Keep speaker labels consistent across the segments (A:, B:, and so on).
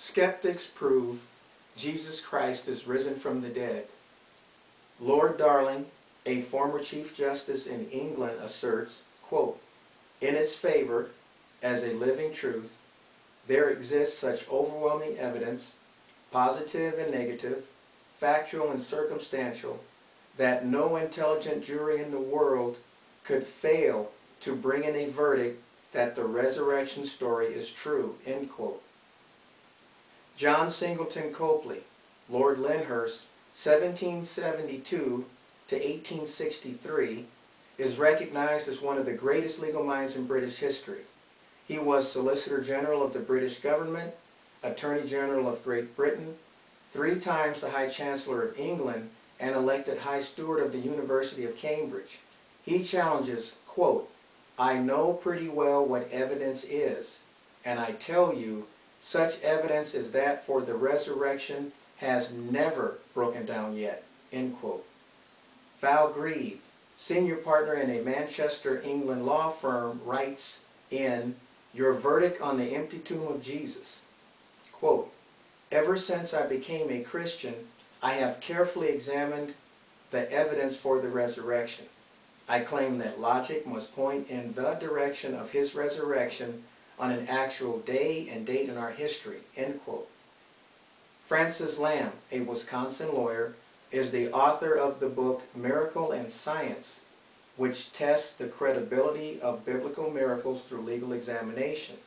A: Skeptics prove Jesus Christ is risen from the dead. Lord Darling, a former Chief Justice in England, asserts, quote, in its favor, as a living truth, there exists such overwhelming evidence, positive and negative, factual and circumstantial, that no intelligent jury in the world could fail to bring in a verdict that the resurrection story is true, end quote. John Singleton Copley, Lord Lyndhurst, 1772 to 1863, is recognized as one of the greatest legal minds in British history. He was Solicitor General of the British government, Attorney General of Great Britain, 3 times the High Chancellor of England, and elected High Steward of the University of Cambridge. He challenges, quote, I know pretty well what evidence is, and I tell you, such evidence as that for the resurrection has never broken down yet, end quote. Val Grieve, senior partner in a Manchester, England law firm, writes in Your Verdict on the Empty Tomb of Jesus, quote, ever since I became a Christian, I have carefully examined the evidence for the resurrection. I claim that logic must point in the direction of his resurrection on an actual day and date in our history, end quote. Francis Lamb, a Wisconsin lawyer, is the author of the book Miracle and Science, which tests the credibility of biblical miracles through legal examination.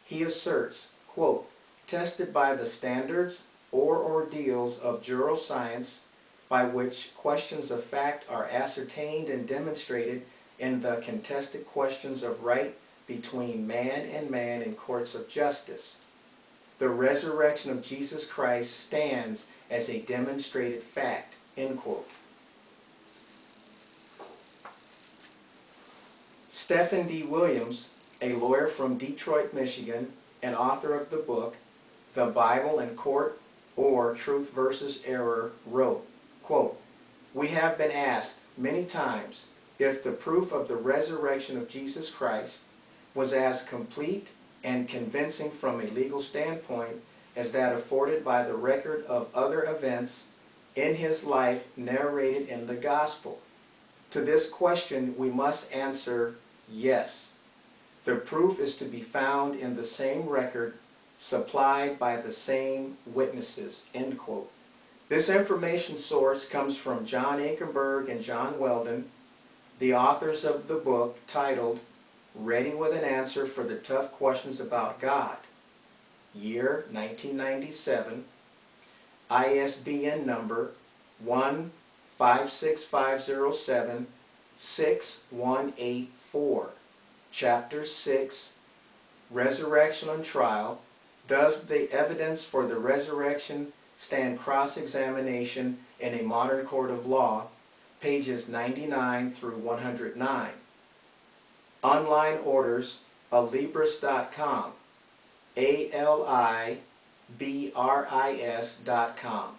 A: He asserts, quote, tested by the standards or ordeals of jural science, by which questions of fact are ascertained and demonstrated in the contested questions of right between man and man in courts of justice. The resurrection of Jesus Christ stands as a demonstrated fact, end quote. Stephen D. Williams, a lawyer from Detroit, Michigan, and author of the book The Bible in Court or Truth versus Error, wrote, quote, we have been asked many times if the proof of the resurrection of Jesus Christ was as complete and convincing from a legal standpoint as that afforded by the record of other events in his life narrated in the gospel. To this question we must answer yes. The proof is to be found in the same record supplied by the same witnesses, end quote. This information source comes from John Ankerberg and John Weldon, the authors of the book titled Ready with an Answer for the Tough Questions About God, year 1997, ISBN number 1-56507-6184, Chapter 6, Resurrection on Trial. Does the evidence for the resurrection stand cross-examination in a modern court of law? Pages 99 through 109. Online orders, alibris.com, ALIBRIS.com.